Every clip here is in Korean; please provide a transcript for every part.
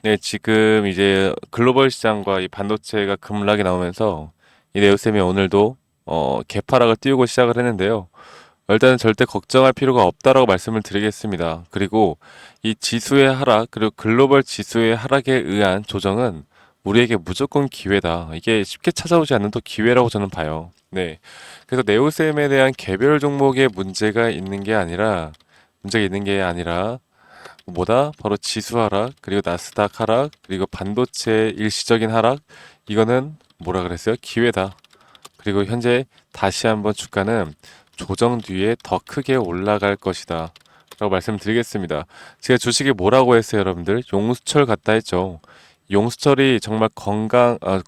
네, 지금 이제 글로벌 시장과 이 반도체가 급락이 나오면서 이 네오셈이 오늘도 개파락을 띄우고 시작을 했는데요. 일단은 절대 걱정할 필요가 없다라고 말씀을 드리겠습니다. 그리고 이 지수의 하락, 그리고 글로벌 지수의 하락에 의한 조정은 우리에게 무조건 기회다. 이게 쉽게 찾아오지 않는 또 기회라고 저는 봐요. 네. 그래서 네오셈에 대한 개별 종목에 문제가 있는 게 아니라 뭐다? 바로 지수 하락, 그리고 나스닥 하락, 그리고 반도체 일시적인 하락. 이거는 뭐라 그랬어요? 기회다. 그리고 현재 다시 한번 주가는 조정 뒤에 더 크게 올라갈 것이다. 라고 말씀드리겠습니다. 제가 주식이 뭐라고 했어요, 여러분들? 용수철 같다 했죠. 용수철이 정말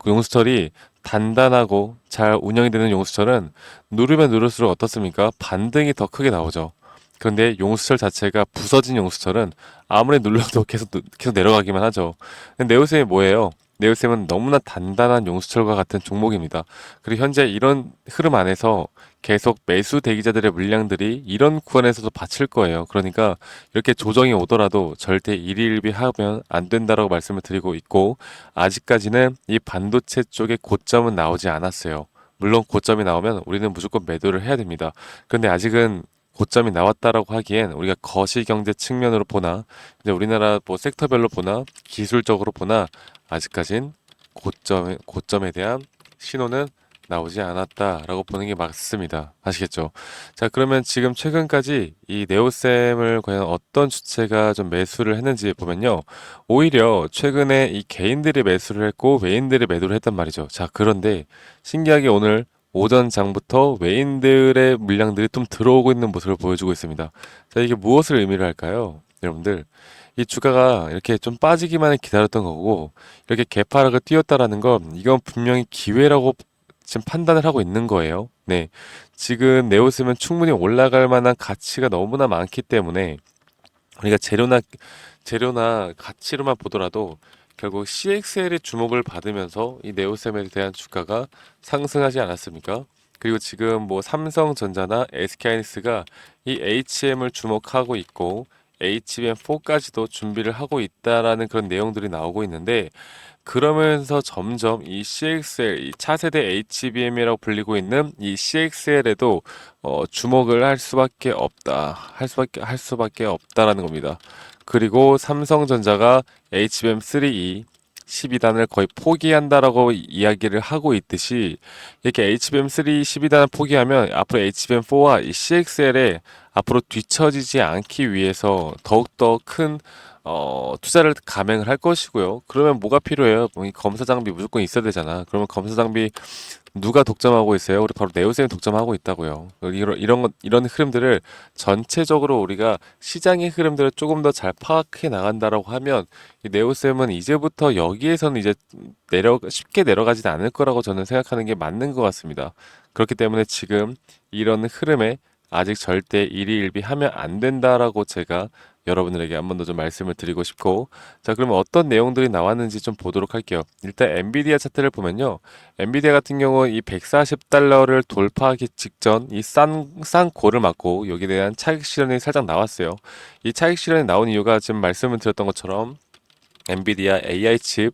용수철이 단단하고 잘 운영이 되는 용수철은 누르면 누를수록 어떻습니까? 반등이 더 크게 나오죠. 그런데 용수철 자체가 부서진 용수철은 아무리 눌러도 계속 내려가기만 하죠. 근데 네오셈이 뭐예요? 네오셈은 너무나 단단한 용수철과 같은 종목입니다. 그리고 현재 이런 흐름 안에서 계속 매수 대기자들의 물량들이 이런 구간에서도 받칠 거예요. 그러니까 이렇게 조정이 오더라도 절대 일희일비하면 안 된다라고 말씀을 드리고 있고, 아직까지는 이 반도체 쪽에 고점은 나오지 않았어요. 물론 고점이 나오면 우리는 무조건 매도를 해야 됩니다. 그런데 아직은 고점이 나왔다라고 하기엔 우리가 거시경제 측면으로 보나, 이제 우리나라 뭐 섹터별로 보나, 기술적으로 보나 아직까진 고점에 대한 신호는 나오지 않았다라고 보는 게 맞습니다. 아시겠죠? 자, 그러면 지금 최근까지 이 네오셈을 과연 어떤 주체가 좀 매수를 했는지 보면요. 오히려 최근에 이 개인들이 매수를 했고 외인들이 매도를 했단 말이죠. 자, 그런데 신기하게 오늘 오전 장부터 외인들의 물량들이 좀 들어오고 있는 모습을 보여주고 있습니다. 자, 이게 무엇을 의미를 할까요? 여러분들, 이 주가가 이렇게 좀 빠지기만을 기다렸던 거고, 이렇게 개파락을 띄웠다라는 건 이건 분명히 기회라고 지금 판단을 하고 있는 거예요. 네. 지금 네오스면 충분히 올라갈 만한 가치가 너무나 많기 때문에 우리가 재료나 가치로만 보더라도 결국 CXL의 주목을 받으면서 이 네오셈에 대한 주가가 상승하지 않았습니까? 그리고 지금 뭐 삼성전자나 SK하이닉스가 이 HM을 주목하고 있고 HBM4까지도 준비를 하고 있다라는 그런 내용들이 나오고 있는데, 그러면서 점점 이 CXL, 이 차세대 HBM이라고 불리고 있는 이 CXL에도 주목을 할 수밖에 없다라는 겁니다. 그리고 삼성전자가 HBM3E 12단을 거의 포기한다라고 이야기를 하고 있듯이, 이렇게 HBM3 12단을 포기하면 앞으로 HBM4와 이 CXL에 앞으로 뒤처지지 않기 위해서 더욱더 큰 투자를 감행을 할 것이고요. 그러면 뭐가 필요해요? 뭐이 검사 장비 무조건 있어야 되잖아. 그러면 검사 장비 누가 독점하고 있어요? 우리 바로 네오셈이 독점하고 있다고요. 이런 흐름들을 전체적으로 우리가 시장의 흐름들을 조금 더 잘 파악해 나간다라고 하면 이 네오셈은 이제부터 여기에서는 이제 쉽게 내려가지는 않을 거라고 저는 생각하는 게 맞는 것 같습니다. 그렇기 때문에 지금 이런 흐름에 아직 절대 일희일비하면 안 된다라고 제가 여러분들에게 한 번 더 좀 말씀을 드리고 싶고, 자, 그러면 어떤 내용들이 나왔는지 좀 보도록 할게요. 일단 엔비디아 차트를 보면요. 엔비디아 같은 경우 이 140달러를 돌파하기 직전 이 싼 고를 맞고 여기에 대한 차익 실현이 살짝 나왔어요. 이 차익 실현이 나온 이유가 지금 말씀을 드렸던 것처럼 엔비디아 AI 칩에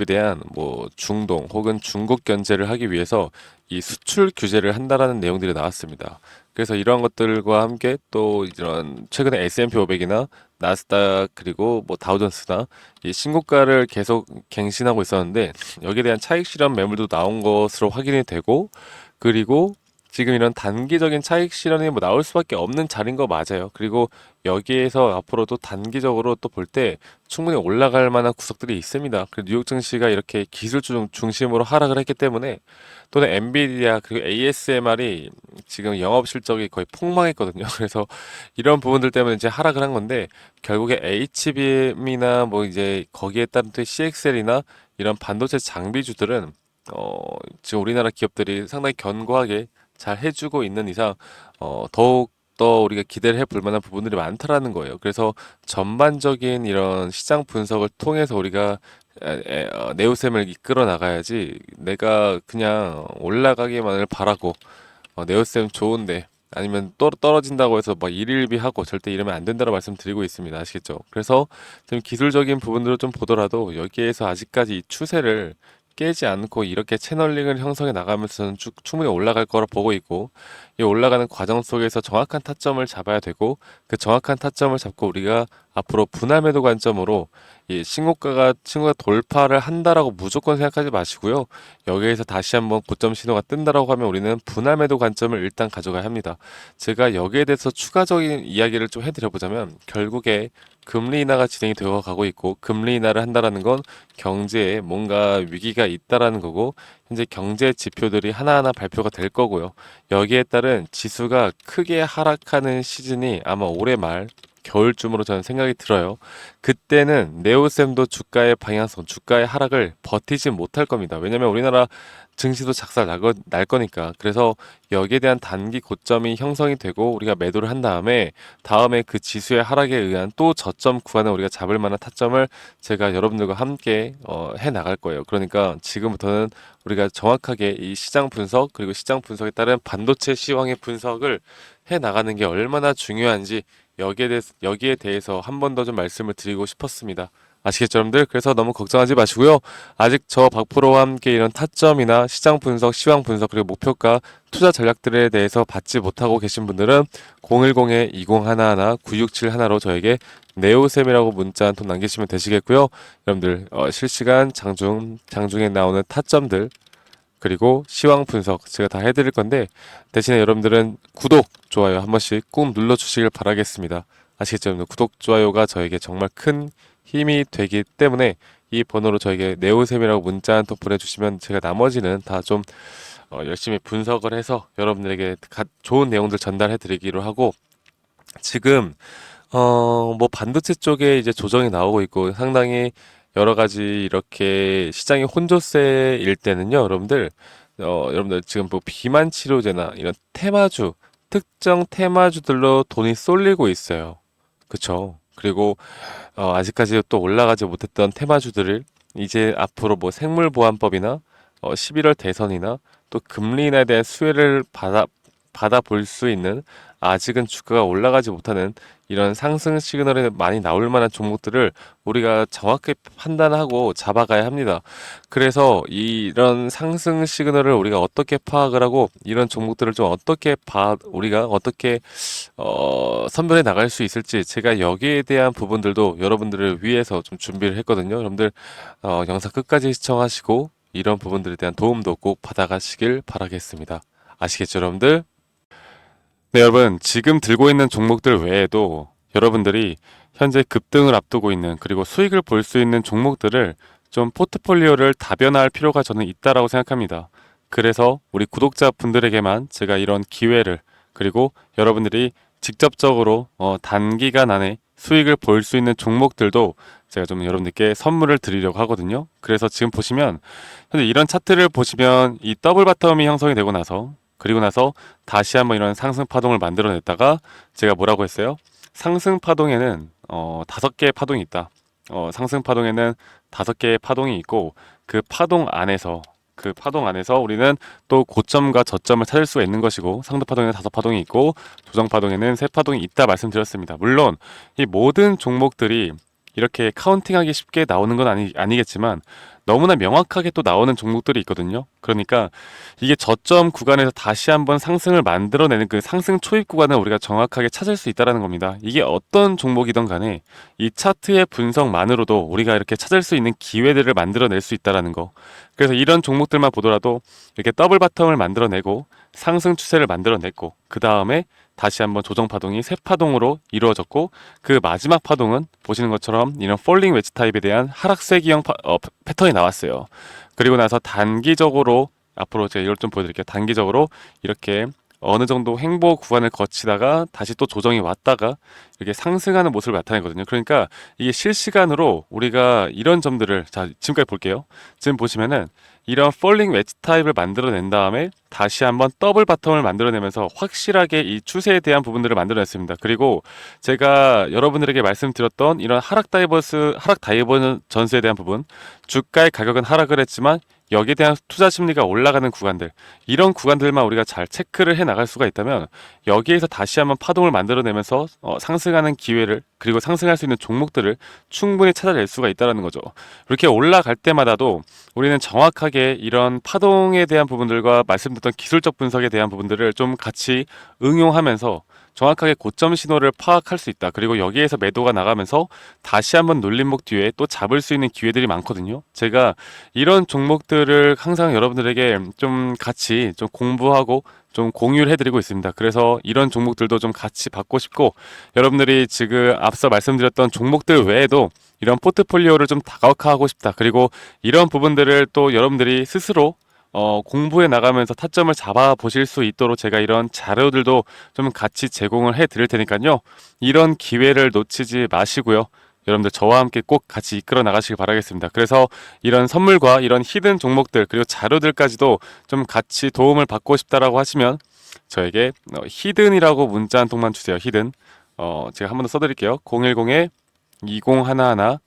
대한 뭐 중동 혹은 중국 견제를 하기 위해서 이 수출 규제를 한다라는 내용들이 나왔습니다. 그래서 이러한 것들과 함께 또 이런 최근에 S&P 500이나 나스닥 그리고 뭐 다우존스나 이 신고가를 계속 갱신하고 있었는데, 여기에 대한 차익 실현 매물도 나온 것으로 확인이 되고, 그리고 지금 이런 단기적인 차익 실현이 뭐 나올 수밖에 없는 자리인 거 맞아요. 그리고 여기에서 앞으로도 단기적으로 또 볼 때 충분히 올라갈 만한 구석들이 있습니다. 그 뉴욕 증시가 이렇게 기술 중심으로 하락을 했기 때문에, 또는 엔비디아 그리고 ASMR이 지금 영업 실적이 거의 폭망했거든요. 그래서 이런 부분들 때문에 이제 하락을 한 건데, 결국에 HBM이나 뭐 이제 거기에 따른 또 CXL이나 이런 반도체 장비주들은 어, 지금 우리나라 기업들이 상당히 견고하게 잘 해주고 있는 이상 더욱 더 우리가 기대를 해볼 만한 부분들이 많다라는 거예요. 그래서 전반적인 이런 시장 분석을 통해서 우리가 네오셈을 이끌어 나가야지, 내가 그냥 올라가기만을 바라고 네오셈 좋은데 아니면 떨어진다고 해서 막 일일비하고 절대 이러면 안 된다고 말씀드리고 있습니다. 아시겠죠? 그래서 지금 기술적인 부분들을 좀 보더라도 여기에서 아직까지 이 추세를 깨지 않고 이렇게 채널링을 형성해 나가면서는 충분히 올라갈 거라 보고 있고, 이 올라가는 과정 속에서 정확한 타점을 잡아야 되고, 그 정확한 타점을 잡고 우리가 앞으로 분할 매도 관점으로 이 신고가 돌파를 한다라고 무조건 생각하지 마시고요. 여기에서 다시 한번 고점 신호가 뜬다라고 하면 우리는 분할 매도 관점을 일단 가져가야 합니다. 제가 여기에 대해서 추가적인 이야기를 좀 해드려 보자면, 결국에 금리 인하가 진행이 되어 가고 있고, 금리 인하를 한다라는 건 경제에 뭔가 위기가 있다라는 거고, 현재 경제 지표들이 하나하나 발표가 될 거고요. 여기에 따른 지수가 크게 하락하는 시즌이 아마 올해 말 겨울쯤으로 저는 생각이 들어요. 그때는 네오셈도 주가의 방향성, 주가의 하락을 버티지 못할 겁니다. 왜냐면 우리나라 증시도 작살 날 거니까. 그래서 여기에 대한 단기 고점이 형성이 되고 우리가 매도를 한 다음에 그 지수의 하락에 의한 또 저점 구간을 우리가 잡을 만한 타점을 제가 여러분들과 함께 해 나갈 거예요. 그러니까 지금부터는 우리가 정확하게 이 시장 분석, 그리고 시장 분석에 따른 반도체 시황의 분석을 해 나가는 게 얼마나 중요한지 여기에 대해서 한 번 더 좀 말씀을 드리고 싶었습니다. 아시겠죠, 여러분들? 그래서 너무 걱정하지 마시고요. 아직 저 박프로와 함께 이런 타점이나 시장 분석, 시황 분석, 그리고 목표가 투자 전략들에 대해서 받지 못하고 계신 분들은 010-2011-9671로 저에게 네오셈이라고 문자 한 통 남기시면 되시겠고요. 여러분들 실시간 장중에 나오는 타점들, 그리고 시황 분석 제가 다 해드릴 건데, 대신에 여러분들은 구독, 좋아요 한 번씩 꾹 눌러주시길 바라겠습니다. 아시겠죠? 여러분들? 구독, 좋아요가 저에게 정말 큰 힘이 되기 때문에 이 번호로 저에게 네오셈이라고 문자 한 통 보내주시면 제가 나머지는 다 좀 열심히 분석을 해서 여러분들에게 좋은 내용들 전달해 드리기로 하고, 지금 뭐 반도체 쪽에 이제 조정이 나오고 있고 상당히 여러 가지 이렇게 시장이 혼조세일 때는요, 여러분들 지금 뭐 비만 치료제나 이런 특정 테마주들로 돈이 쏠리고 있어요. 그쵸? 그리고 아직까지 또 올라가지 못했던 테마주들을 이제 앞으로 뭐 생물보안법이나 11월 대선이나 또 금리 인하에 대한 수혜를 받아볼 수 있는, 아직은 주가가 올라가지 못하는 이런 상승 시그널이 많이 나올 만한 종목들을 우리가 정확히 판단하고 잡아가야 합니다. 그래서 이런 상승 시그널을 우리가 어떻게 파악을 하고 이런 종목들을 좀 우리가 어떻게 선별해 나갈 수 있을지, 제가 여기에 대한 부분들도 여러분들을 위해서 좀 준비를 했거든요. 여러분들 영상 끝까지 시청하시고 이런 부분들에 대한 도움도 꼭 받아가시길 바라겠습니다. 아시겠죠, 여러분들? 네, 여러분, 지금 들고 있는 종목들 외에도 여러분들이 현재 급등을 앞두고 있는, 그리고 수익을 볼 수 있는 종목들을 좀 포트폴리오를 다변화할 필요가 저는 있다라고 생각합니다. 그래서 우리 구독자분들에게만 제가 이런 기회를, 그리고 여러분들이 직접적으로 단기간 안에 수익을 볼 수 있는 종목들도 제가 좀 여러분들께 선물을 드리려고 하거든요. 그래서 지금 보시면 현재 이런 차트를 보시면 이 더블 바텀이 형성이 되고 나서, 그리고 나서 다시 한번 이런 상승 파동을 만들어냈다가 제가 뭐라고 했어요? 상승 파동에는 5개의 파동이 있다. 상승 파동에는 5개의 파동이 있고, 그 파동 안에서 우리는 또 고점과 저점을 찾을 수가 있는 것이고, 상승 파동에는 5파동이 있고 조정 파동에는 3파동이 있다 말씀드렸습니다. 물론 이 모든 종목들이 이렇게 카운팅하기 쉽게 나오는 건 아니겠지만 너무나 명확하게 또 나오는 종목들이 있거든요. 그러니까 이게 저점 구간에서 다시 한번 상승을 만들어내는 그 상승 초입 구간을 우리가 정확하게 찾을 수 있다는 겁니다. 이게 어떤 종목이든 간에 이 차트의 분석만으로도 우리가 이렇게 찾을 수 있는 기회들을 만들어낼 수 있다는 거. 그래서 이런 종목들만 보더라도 이렇게 더블 바텀을 만들어내고 상승 추세를 만들어냈고, 그 다음에 다시 한번 조정 파동이 세 파동으로 이루어졌고, 그 마지막 파동은 보시는 것처럼 이런 폴링 웨지 타입에 대한 하락세 기형 패턴이 나왔어요. 그리고 나서 단기적으로, 앞으로 제가 이걸 좀 보여드릴게요. 단기적으로 이렇게 어느 정도 횡보 구간을 거치다가 다시 또 조정이 왔다가 이렇게 상승하는 모습을 나타내거든요. 그러니까 이게 실시간으로 우리가 이런 점들을, 자, 지금까지 볼게요. 지금 보시면은 이런 폴링 웨지 타입을 만들어낸 다음에 다시 한번 더블 바텀을 만들어내면서 확실하게 이 추세에 대한 부분들을 만들어냈습니다. 그리고 제가 여러분들에게 말씀드렸던 이런 하락 다이버전스에 대한 부분, 주가의 가격은 하락을 했지만 여기에 대한 투자 심리가 올라가는 구간들, 이런 구간들만 우리가 잘 체크를 해 나갈 수가 있다면 여기에서 다시 한번 파동을 만들어내면서 상승하는 기회를, 그리고 상승할 수 있는 종목들을 충분히 찾아낼 수가 있다는 거죠. 이렇게 올라갈 때마다도 우리는 정확하게 이런 파동에 대한 부분들과 말씀드렸던 기술적 분석에 대한 부분들을 좀 같이 응용하면서 정확하게 고점 신호를 파악할 수 있다. 그리고 여기에서 매도가 나가면서 다시 한번 눌림목 뒤에 또 잡을 수 있는 기회들이 많거든요. 제가 이런 종목들을 항상 여러분들에게 좀 같이 좀 공부하고 좀 공유를 해드리고 있습니다. 그래서 이런 종목들도 좀 같이 받고 싶고, 여러분들이 지금 앞서 말씀드렸던 종목들 외에도 이런 포트폴리오를 좀 다각화하고 싶다. 그리고 이런 부분들을 또 여러분들이 스스로 공부해 나가면서 타점을 잡아 보실 수 있도록 제가 이런 자료들도 좀 같이 제공을 해 드릴 테니까요. 이런 기회를 놓치지 마시고요. 여러분들 저와 함께 꼭 같이 이끌어 나가시길 바라겠습니다. 그래서 이런 선물과 이런 히든 종목들, 그리고 자료들까지도 좀 같이 도움을 받고 싶다라고 하시면 저에게 히든이라고 문자 한 통만 주세요. 히든. 제가 한 번 더 써드릴게요. 010-2011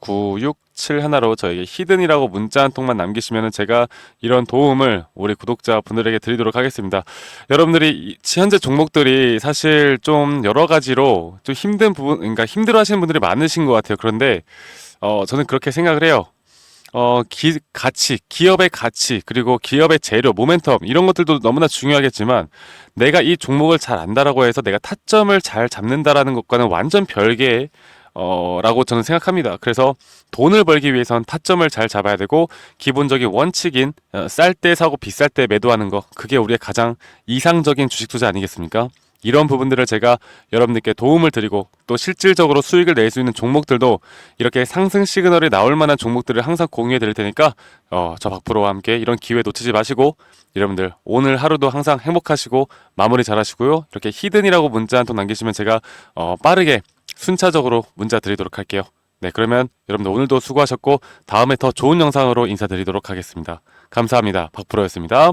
9671로 저에게 히든이라고 문자 한 통만 남기시면 제가 이런 도움을 우리 구독자분들에게 드리도록 하겠습니다. 여러분들이 현재 종목들이 사실 좀 여러 가지로 좀 힘든 부분, 그러니까 힘들어 하시는 분들이 많으신 것 같아요. 그런데 저는 그렇게 생각을 해요. 가치, 기업의 가치, 그리고 기업의 재료, 모멘텀, 이런 것들도 너무나 중요하겠지만, 내가 이 종목을 잘 안다라고 해서 내가 타점을 잘 잡는다라는 것과는 완전 별개의 라고 저는 생각합니다. 그래서 돈을 벌기 위해선 타점을 잘 잡아야 되고, 기본적인 원칙인 쌀 때 사고 비쌀 때 매도하는 거, 그게 우리의 가장 이상적인 주식 투자 아니겠습니까? 이런 부분들을 제가 여러분들께 도움을 드리고, 또 실질적으로 수익을 낼 수 있는 종목들도 이렇게 상승 시그널이 나올 만한 종목들을 항상 공유해 드릴 테니까 저 박프로와 함께 이런 기회 놓치지 마시고, 여러분들 오늘 하루도 항상 행복하시고 마무리 잘 하시고요. 이렇게 히든이라고 문자 한 통 남기시면 제가 빠르게 순차적으로 문자 드리도록 할게요. 네, 그러면 여러분들 오늘도 수고하셨고 다음에 더 좋은 영상으로 인사드리도록 하겠습니다. 감사합니다. 박프로였습니다.